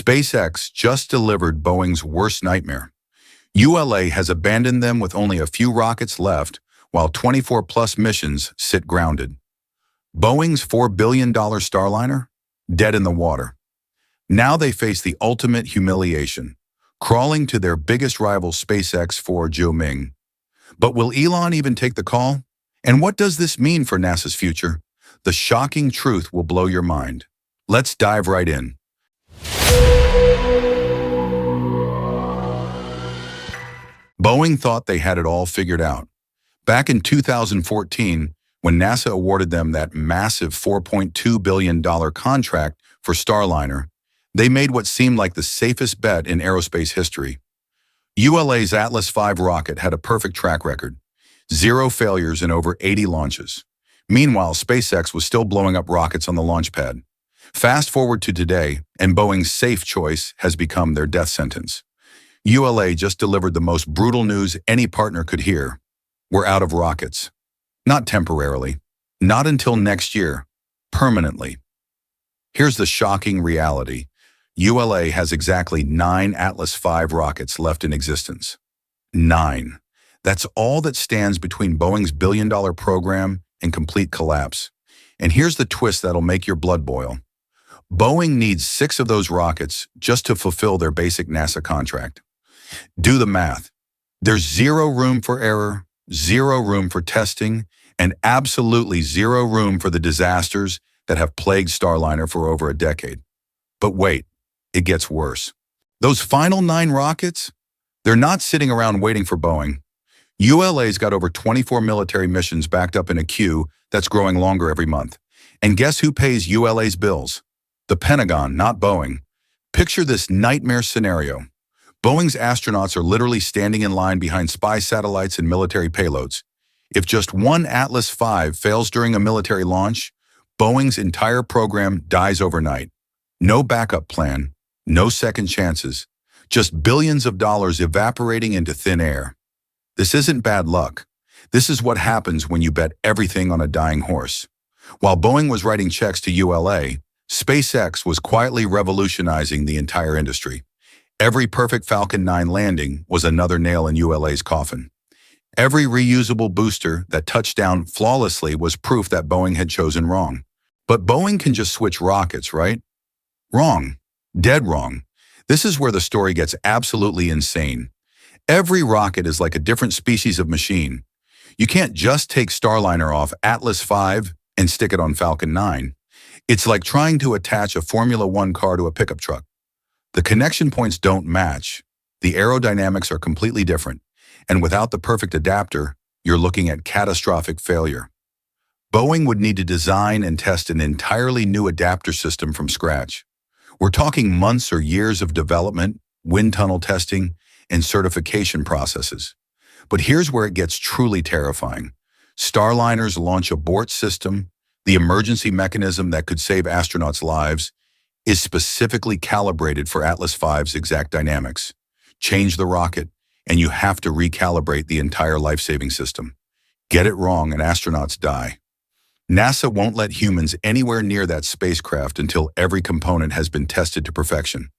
SpaceX just delivered Boeing's worst nightmare. ULA has abandoned them with only a few rockets left, while 24-plus missions sit grounded. Boeing's $4 billion Starliner? Dead in the water. Now they face the ultimate humiliation, crawling to their biggest rival SpaceX for Ming. But will Elon even take the call? And what does this mean for NASA's future? The shocking truth will blow your mind. Let's dive right in. Boeing thought they had it all figured out. Back in 2014, when NASA awarded them that massive $4.2 billion contract for Starliner, they made what seemed like the safest bet in aerospace history. ULA's Atlas V rocket had a perfect track record, 0 failures in over 80 launches. Meanwhile, SpaceX was still blowing up rockets on the launch pad. Fast forward to today, and Boeing's safe choice has become their death sentence. ULA just delivered the most brutal news any partner could hear. We're out of rockets. Not temporarily. Not until next year. Permanently. Here's the shocking reality. ULA has exactly 9 Atlas V rockets left in existence. 9. That's all that stands between Boeing's billion-dollar program and complete collapse. And here's the twist that'll make your blood boil. Boeing needs 6 of those rockets just to fulfill their basic NASA contract. Do the math. There's 0 room for error, 0 room for testing, and absolutely 0 room for the disasters that have plagued Starliner for over a decade. But wait, it gets worse. Those final 9 rockets? They're not sitting around waiting for Boeing. ULA's got over 24 military missions backed up in a queue that's growing longer every month. And guess who pays ULA's bills? The Pentagon, not Boeing. Picture this nightmare scenario. Boeing's astronauts are literally standing in line behind spy satellites and military payloads. If just one Atlas V fails during a military launch, Boeing's entire program dies overnight. No backup plan, no second chances, just billions of dollars evaporating into thin air. This isn't bad luck. This is what happens when you bet everything on a dying horse. While Boeing was writing checks to ULA, SpaceX was quietly revolutionizing the entire industry. Every perfect Falcon 9 landing was another nail in ULA's coffin. Every reusable booster that touched down flawlessly was proof that Boeing had chosen wrong. But Boeing can just switch rockets, right? Wrong. Dead wrong. This is where the story gets absolutely insane. Every rocket is like a different species of machine. You can't just take Starliner off Atlas V and stick it on Falcon 9. It's like trying to attach a Formula One car to a pickup truck. The connection points don't match. The aerodynamics are completely different. And without the perfect adapter, you're looking at catastrophic failure. Boeing would need to design and test an entirely new adapter system from scratch. We're talking months or years of development, wind tunnel testing, and certification processes. But here's where it gets truly terrifying. Starliner's launch abort system, the emergency mechanism that could save astronauts' lives, is specifically calibrated for Atlas V's exact dynamics. Change the rocket, and you have to recalibrate the entire life-saving system. Get it wrong and astronauts die. NASA won't let humans anywhere near that spacecraft until every component has been tested to perfection.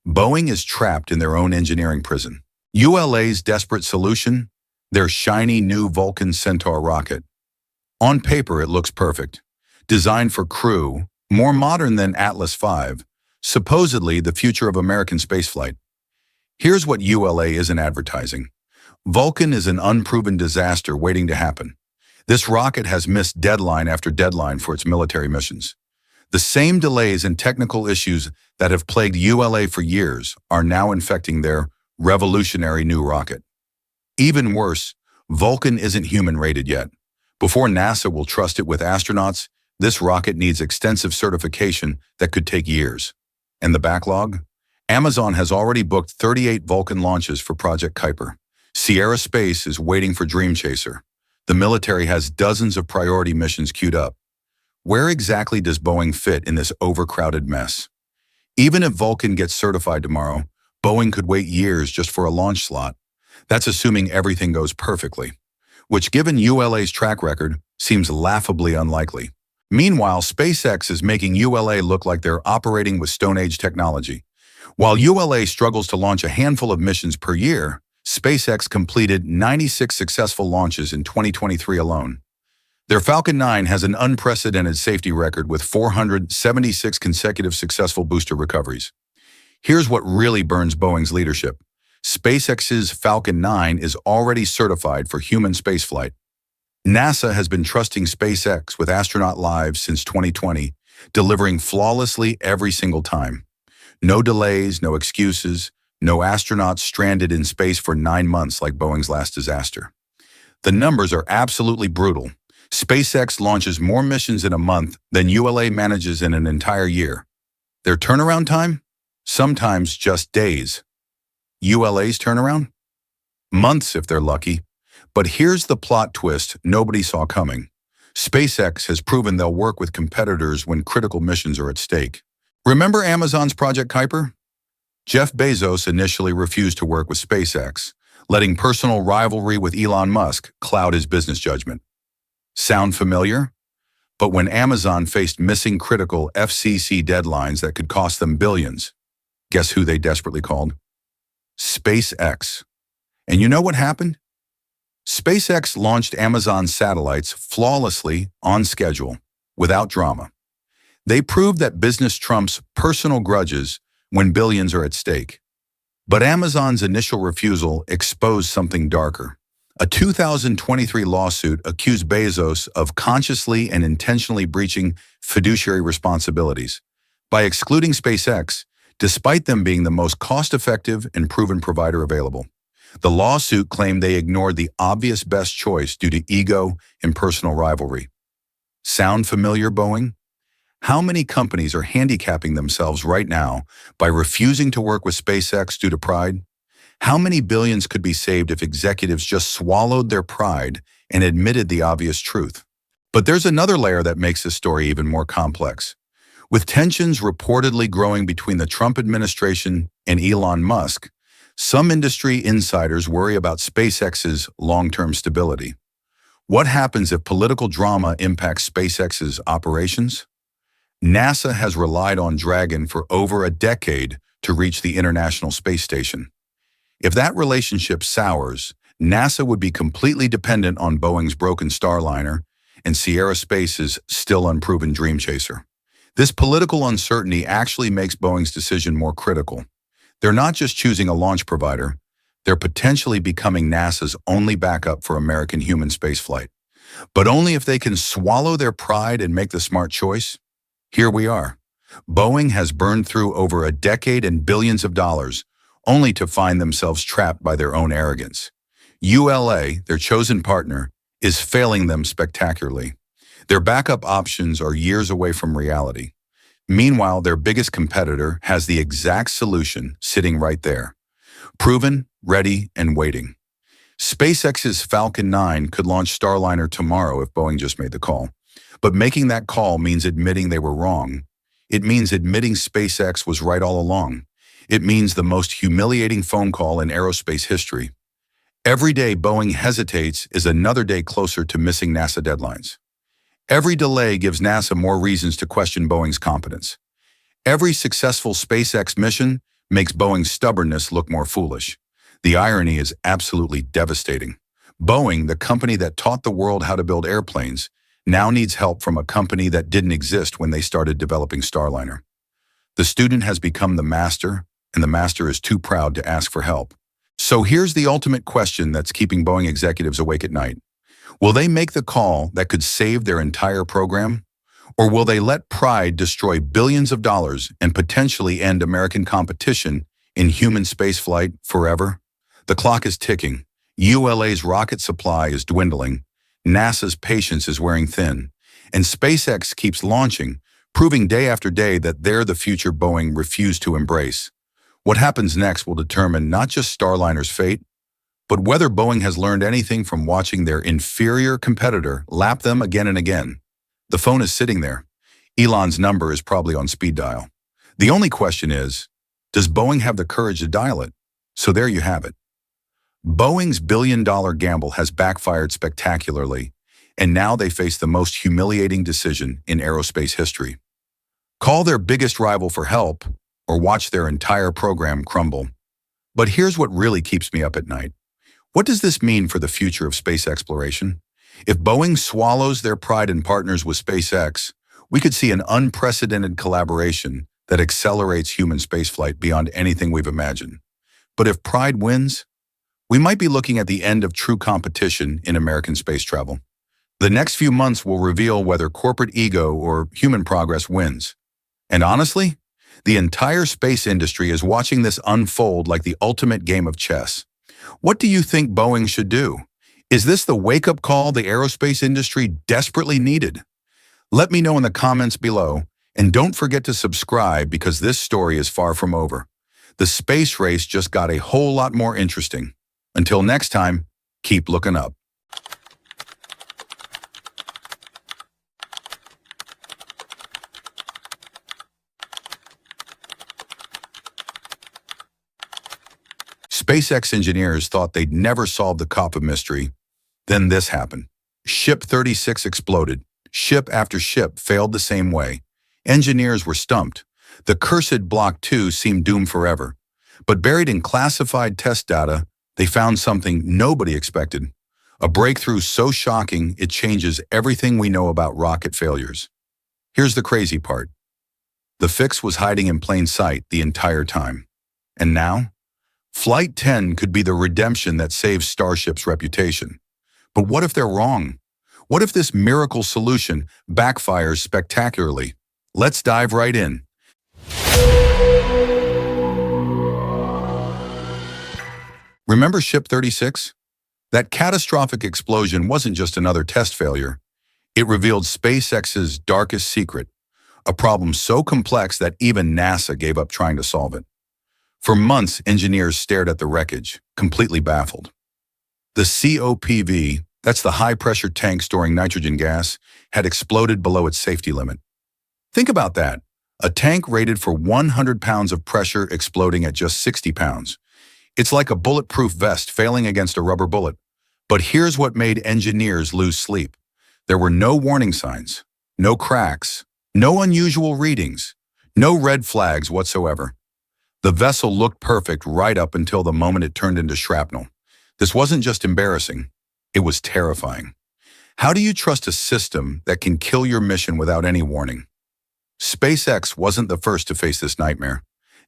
Boeing is trapped in their own engineering prison. ULA's desperate solution? Their shiny new Vulcan Centaur rocket. On paper, it looks perfect. Designed for crew, more modern than Atlas V, supposedly the future of American spaceflight. Here's what ULA isn't advertising. Vulcan is an unproven disaster waiting to happen. This rocket has missed deadline after deadline for its military missions. The same delays and technical issues that have plagued ULA for years are now infecting their revolutionary new rocket. Even worse, Vulcan isn't human-rated yet. Before NASA will trust it with astronauts, this rocket needs extensive certification that could take years. And the backlog? Amazon has already booked 38 Vulcan launches for Project Kuiper. Sierra Space is waiting for Dream Chaser. The military has dozens of priority missions queued up. Where exactly does Boeing fit in this overcrowded mess? Even if Vulcan gets certified tomorrow, Boeing could wait years just for a launch slot. That's assuming everything goes perfectly, which given ULA's track record, seems laughably unlikely. Meanwhile, SpaceX is making ULA look like they're operating with Stone Age technology. While ULA struggles to launch a handful of missions per year, SpaceX completed 96 successful launches in 2023 alone. Their Falcon 9 has an unprecedented safety record with 476 consecutive successful booster recoveries. Here's what really burns Boeing's leadership. SpaceX's Falcon 9 is already certified for human spaceflight. NASA has been trusting SpaceX with astronaut lives since 2020, delivering flawlessly every single time. No delays, no excuses, no astronauts stranded in space for 9 months like Boeing's last disaster. The numbers are absolutely brutal. SpaceX launches more missions in a month than ULA manages in an entire year. Their turnaround time? Sometimes just days. ULA's turnaround? Months if they're lucky. But here's the plot twist nobody saw coming. SpaceX has proven they'll work with competitors when critical missions are at stake. Remember Amazon's Project Kuiper? Jeff Bezos initially refused to work with SpaceX, letting personal rivalry with Elon Musk cloud his business judgment. Sound familiar? But when Amazon faced missing critical FCC deadlines that could cost them billions, guess who they desperately called? SpaceX. And you know what happened? SpaceX launched Amazon satellites flawlessly on schedule, without drama. They proved that business trumps personal grudges when billions are at stake. But Amazon's initial refusal exposed something darker. A 2023 lawsuit accused Bezos of consciously and intentionally breaching fiduciary responsibilities by excluding SpaceX, despite them being the most cost-effective and proven provider available. The lawsuit claimed they ignored the obvious best choice due to ego and personal rivalry. Sound familiar, Boeing? How many companies are handicapping themselves right now by refusing to work with SpaceX due to pride? How many billions could be saved if executives just swallowed their pride and admitted the obvious truth? But there's another layer that makes this story even more complex. With tensions reportedly growing between the Trump administration and Elon Musk, some industry insiders worry about SpaceX's long-term stability. What happens if political drama impacts SpaceX's operations? NASA has relied on Dragon for over a decade to reach the International Space Station. If that relationship sours, NASA would be completely dependent on Boeing's broken Starliner and Sierra Space's still unproven Dream Chaser. This political uncertainty actually makes Boeing's decision more critical. They're not just choosing a launch provider, they're potentially becoming NASA's only backup for American human spaceflight. But only if they can swallow their pride and make the smart choice. Here we are. Boeing has burned through over a decade and billions of dollars, only to find themselves trapped by their own arrogance. ULA, their chosen partner, is failing them spectacularly. Their backup options are years away from reality. Meanwhile, their biggest competitor has the exact solution sitting right there. Proven, ready, and waiting. SpaceX's Falcon 9 could launch Starliner tomorrow if Boeing just made the call. But making that call means admitting they were wrong. It means admitting SpaceX was right all along. It means the most humiliating phone call in aerospace history. Every day Boeing hesitates is another day closer to missing NASA deadlines. Every delay gives NASA more reasons to question Boeing's competence. Every successful SpaceX mission makes Boeing's stubbornness look more foolish. The irony is absolutely devastating. Boeing, the company that taught the world how to build airplanes, now needs help from a company that didn't exist when they started developing Starliner. The student has become the master, and the master is too proud to ask for help. So here's the ultimate question that's keeping Boeing executives awake at night. Will they make the call that could save their entire program? Or will they let pride destroy billions of dollars and potentially end American competition in human spaceflight forever? The clock is ticking. ULA's rocket supply is dwindling. NASA's patience is wearing thin. And SpaceX keeps launching, proving day after day that they're the future Boeing refused to embrace. What happens next will determine not just Starliner's fate, but whether Boeing has learned anything from watching their inferior competitor lap them again and again. The phone is sitting there. Elon's number is probably on speed dial. The only question is, does Boeing have the courage to dial it? So there you have it. Boeing's billion-dollar gamble has backfired spectacularly, and now they face the most humiliating decision in aerospace history. Call their biggest rival for help, or watch their entire program crumble. But here's what really keeps me up at night. What does this mean for the future of space exploration? If Boeing swallows their pride and partners with SpaceX, we could see an unprecedented collaboration that accelerates human spaceflight beyond anything we've imagined. But if pride wins, we might be looking at the end of true competition in American space travel. The next few months will reveal whether corporate ego or human progress wins. And honestly, the entire space industry is watching this unfold like the ultimate game of chess. What do you think Boeing should do? Is this the wake-up call the aerospace industry desperately needed? Let me know in the comments below, and don't forget to subscribe because this story is far from over. The space race just got a whole lot more interesting. Until next time, keep looking up. SpaceX engineers thought they'd never solve the COPV mystery. Then this happened. Ship 36 exploded. Ship after ship failed the same way. Engineers were stumped. The cursed Block 2 seemed doomed forever. But buried in classified test data, they found something nobody expected. A breakthrough so shocking it changes everything we know about rocket failures. Here's the crazy part. The fix was hiding in plain sight the entire time. And now? Flight 10 could be the redemption that saves Starship's reputation. But what if they're wrong? What if this miracle solution backfires spectacularly? Let's dive right in. Remember Ship 36? That catastrophic explosion wasn't just another test failure. It revealed SpaceX's darkest secret, a problem so complex that even NASA gave up trying to solve it. For months, engineers stared at the wreckage, completely baffled. The COPV, that's the high-pressure tank storing nitrogen gas, had exploded below its safety limit. Think about that. A tank rated for 100 pounds of pressure exploding at just 60 pounds. It's like a bulletproof vest failing against a rubber bullet. But here's what made engineers lose sleep. There were no warning signs, no cracks, no unusual readings, no red flags whatsoever. The vessel looked perfect right up until the moment it turned into shrapnel. This wasn't just embarrassing, it was terrifying. How do you trust a system that can kill your mission without any warning? SpaceX wasn't the first to face this nightmare.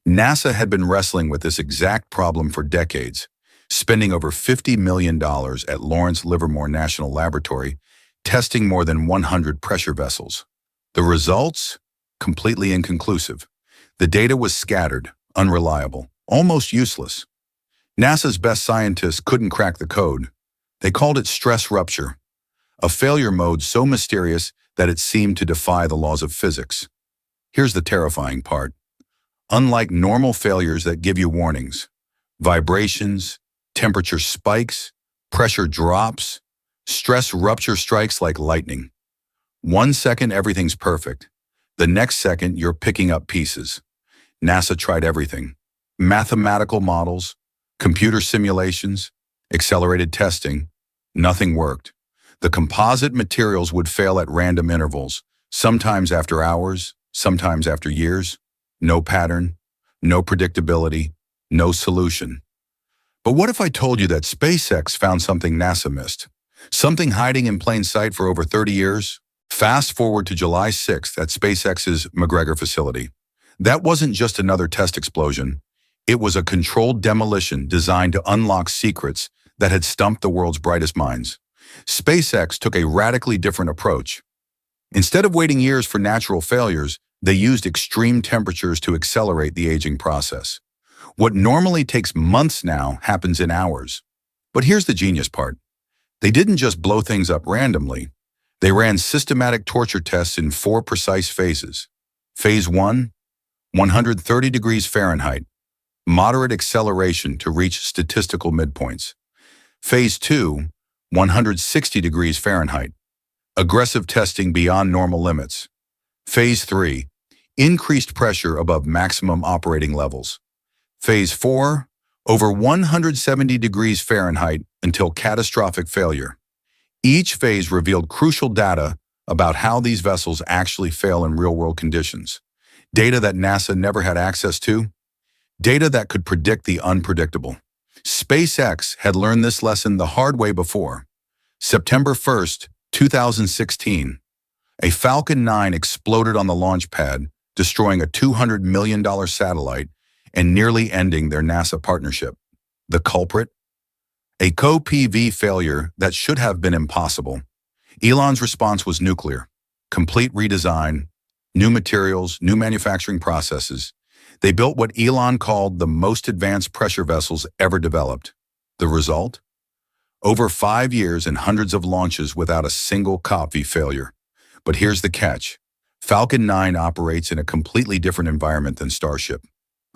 NASA had been wrestling with this exact problem for decades, spending over $50 million at Lawrence Livermore National Laboratory, testing more than 100 pressure vessels. The results? Completely inconclusive. The data was scattered, unreliable, almost useless. NASA's best scientists couldn't crack the code. They called it stress rupture, a failure mode so mysterious that it seemed to defy the laws of physics. Here's the terrifying part. Unlike normal failures that give you warnings, vibrations, temperature spikes, pressure drops, stress rupture strikes like lightning. 1 second everything's perfect. The next second you're picking up pieces. NASA tried everything. Mathematical models, computer simulations, accelerated testing. Nothing worked. The composite materials would fail at random intervals, sometimes after hours, sometimes after years. No pattern, no predictability, no solution. But what if I told you that SpaceX found something NASA missed? Something hiding in plain sight for over 30 years? Fast forward to July 6th at SpaceX's McGregor facility. That wasn't just another test explosion. It was a controlled demolition designed to unlock secrets that had stumped the world's brightest minds. SpaceX took a radically different approach. Instead of waiting years for natural failures, they used extreme temperatures to accelerate the aging process. What normally takes months now happens in hours. But here's the genius part. They didn't just blow things up randomly. They ran systematic torture tests in 4 precise phases. Phase 1, 130 degrees Fahrenheit, moderate acceleration to reach statistical midpoints. Phase 2, 160 degrees Fahrenheit, aggressive testing beyond normal limits. Phase 3, increased pressure above maximum operating levels. Phase 4, over 170 degrees Fahrenheit until catastrophic failure. Each phase revealed crucial data about how these vessels actually fail in real-world conditions. Data that NASA never had access to, data that could predict the unpredictable. SpaceX had learned this lesson the hard way before. September 1st, 2016, a Falcon 9 exploded on the launch pad, destroying a $200 million satellite and nearly ending their NASA partnership. The culprit? A COPV failure that should have been impossible. Elon's response was nuclear. Complete redesign, new materials, new manufacturing processes. They built what Elon called the most advanced pressure vessels ever developed. The result? Over 5 years and hundreds of launches without a single COPV failure. But here's the catch. Falcon 9 operates in a completely different environment than Starship.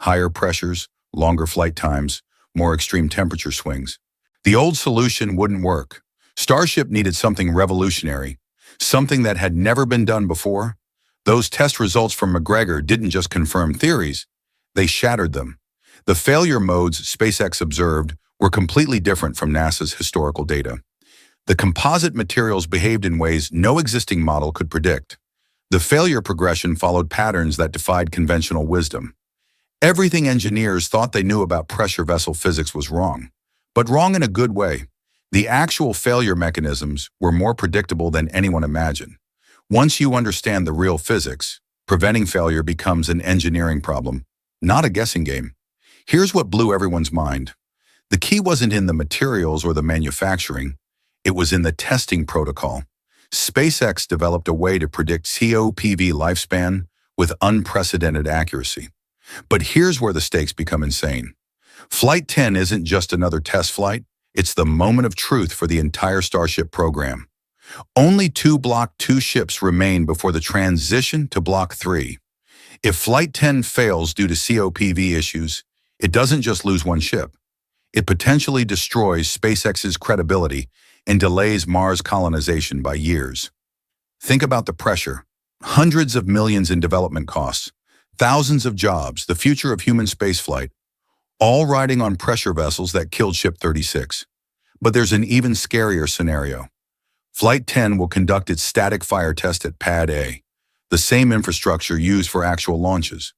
Higher pressures, longer flight times, more extreme temperature swings. The old solution wouldn't work. Starship needed something revolutionary, something that had never been done before. Those test results from McGregor didn't just confirm theories, they shattered them. The failure modes SpaceX observed were completely different from NASA's historical data. The composite materials behaved in ways no existing model could predict. The failure progression followed patterns that defied conventional wisdom. Everything engineers thought they knew about pressure vessel physics was wrong, but wrong in a good way. The actual failure mechanisms were more predictable than anyone imagined. Once you understand the real physics, preventing failure becomes an engineering problem, not a guessing game. Here's what blew everyone's mind. The key wasn't in the materials or the manufacturing, it was in the testing protocol. SpaceX developed a way to predict COPV lifespan with unprecedented accuracy. But here's where the stakes become insane. Flight 10 isn't just another test flight, it's the moment of truth for the entire Starship program. Only 2 Block 2 ships remain before the transition to Block 3. If Flight 10 fails due to COPV issues, it doesn't just lose one ship. It potentially destroys SpaceX's credibility and delays Mars colonization by years. Think about the pressure. Hundreds of millions in development costs, thousands of jobs, the future of human spaceflight, all riding on pressure vessels that killed Ship 36. But there's an even scarier scenario. Flight 10 will conduct its static fire test at Pad A, the same infrastructure used for actual launches.